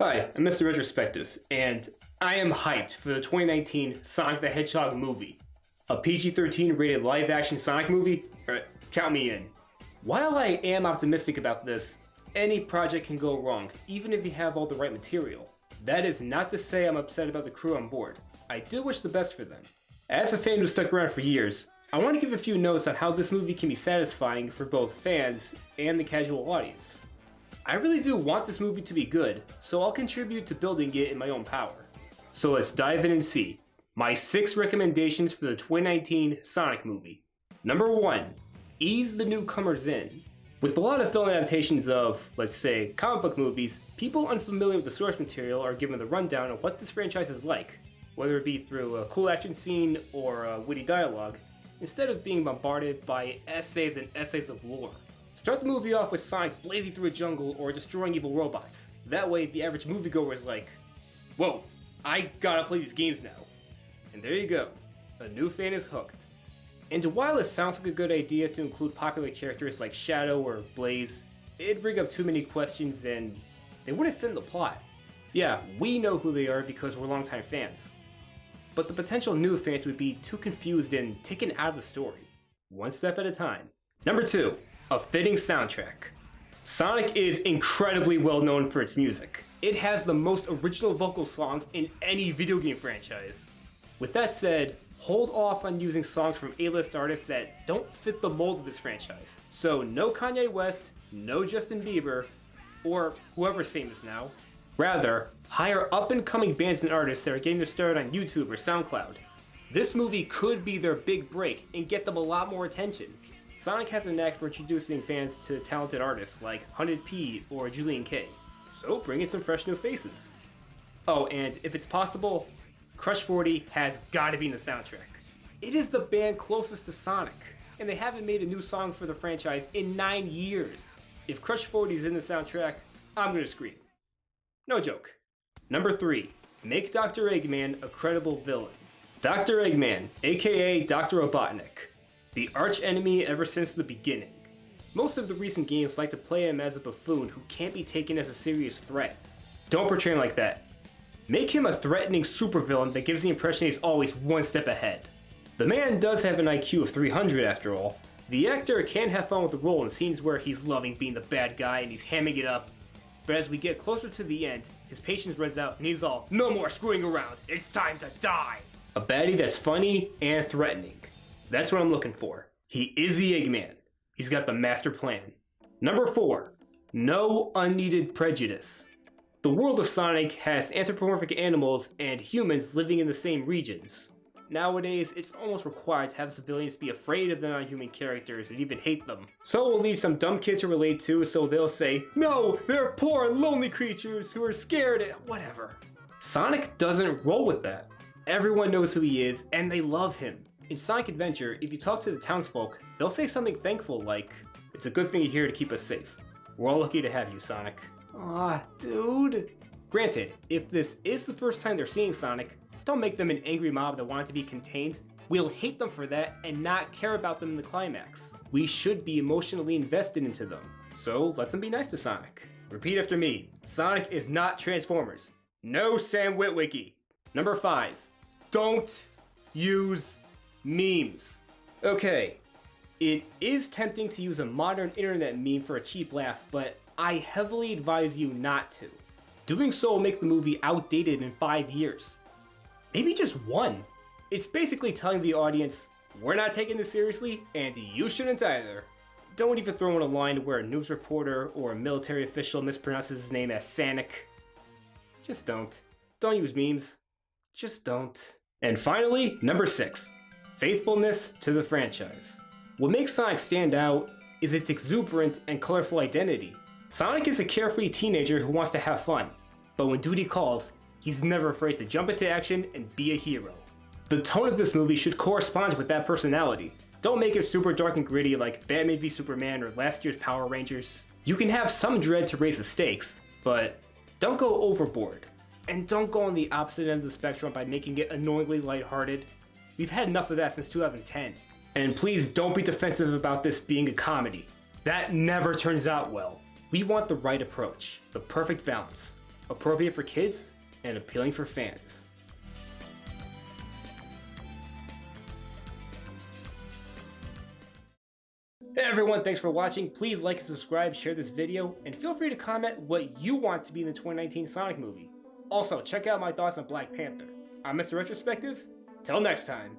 Hi, I'm Mr. Retrospective, and I am hyped for the 2019 Sonic the Hedgehog movie. A PG-13 rated live-action Sonic movie? Count me in. While I am optimistic about this, any project can go wrong, even if you have all the right material. That is not to say I'm upset about the crew on board. I do wish the best for them. As a fan who stuck around for years, I want to give a few notes on how this movie can be satisfying for both fans and the casual audience. I really do want this movie to be good, so I'll contribute to building it in my own power. So let's dive in and see. My 6 recommendations for the 2019 Sonic movie. Number 1. Ease the newcomers in. With a lot of film adaptations of, let's say, comic book movies, people unfamiliar with the source material are given the rundown of what this franchise is like, whether it be through a cool action scene or witty dialogue, instead of being bombarded by essays and essays of lore. Start the movie off with Sonic blazing through a jungle or destroying evil robots. That way, the average moviegoer is like, whoa, I gotta play these games now. And there you go, a new fan is hooked. And while it sounds like a good idea to include popular characters like Shadow or Blaze, it'd bring up too many questions and they wouldn't fit in the plot. Yeah, we know who they are because we're longtime fans. But the potential new fans would be too confused and taken out of the story. One step at a time. Number 2. A fitting soundtrack. Sonic is incredibly well known for its music. It has the most original vocal songs in any video game franchise. With that said, hold off on using songs from A-list artists that don't fit the mold of this franchise. So no Kanye West, no Justin Bieber, or whoever's famous now. Rather, hire up-and-coming bands and artists that are getting their start on YouTube or SoundCloud. This movie could be their big break and get them a lot more attention. Sonic has a knack for introducing fans to talented artists like Hunted P or Julian K, so bring in some fresh new faces. Oh, and if it's possible, Crush 40 has gotta be in the soundtrack. It is the band closest to Sonic, and they haven't made a new song for the franchise in 9 years. If Crush 40 is in the soundtrack, I'm gonna scream. No joke. Number 3. Make Dr. Eggman a credible villain. Dr. Eggman, aka Dr. Robotnik. The arch enemy ever since the beginning. Most of the recent games like to play him as a buffoon who can't be taken as a serious threat. Don't portray him like that. Make him a threatening supervillain that gives the impression he's always one step ahead. The man does have an IQ of 300 after all. The actor can have fun with the role in scenes where he's loving being the bad guy and he's hamming it up. But as we get closer to the end, his patience runs out and he's all, no more screwing around, it's time to die! A baddie that's funny and threatening. That's what I'm looking for. He is the Eggman. He's got the master plan. Number 4. No unneeded prejudice. The world of Sonic has anthropomorphic animals and humans living in the same regions. Nowadays, it's almost required to have civilians be afraid of the non-human characters and even hate them. So we'll leave some dumb kids to relate to, so they'll say, no, they're poor, lonely creatures who are scared, whatever. Sonic doesn't roll with that. Everyone knows who he is, and they love him. In Sonic Adventure, if you talk to the townsfolk, they'll say something thankful like, it's a good thing you're here to keep us safe. We're all lucky to have you, Sonic. Aw, dude. Granted, if this is the first time they're seeing Sonic, don't make them an angry mob that want to be contained. We'll hate them for that and not care about them in the climax. We should be emotionally invested into them, so let them be nice to Sonic. Repeat after me, Sonic is not Transformers. No Sam Witwicky. Number 5, don't use memes. Okay, it is tempting to use a modern internet meme for a cheap laugh, but I heavily advise you not to. Doing so will make the movie outdated in 5 years. Maybe just 1. It's basically telling the audience, we're not taking this seriously, and you shouldn't either. Don't even throw in a line where a news reporter or a military official mispronounces his name as Sanic. Just don't. Don't use memes. Just don't. And finally, number 6. Faithfulness to the franchise. What makes Sonic stand out is its exuberant and colorful identity. Sonic is a carefree teenager who wants to have fun, but when duty calls, he's never afraid to jump into action and be a hero. The tone of this movie should correspond with that personality. Don't make it super dark and gritty like Batman v Superman or last year's Power Rangers. You can have some dread to raise the stakes, but don't go overboard. And don't go on the opposite end of the spectrum by making it annoyingly lighthearted. We've had enough of that since 2010. And please don't be defensive about this being a comedy. That never turns out well. We want the right approach, the perfect balance. appropriate for kids, and appealing for fans. Hey everyone, thanks for watching. Please like and subscribe, share this video, and feel free to comment what you want to be in the 2019 Sonic movie. Also, check out my thoughts on Black Panther. I'm Mr. Retrospective. Till next time.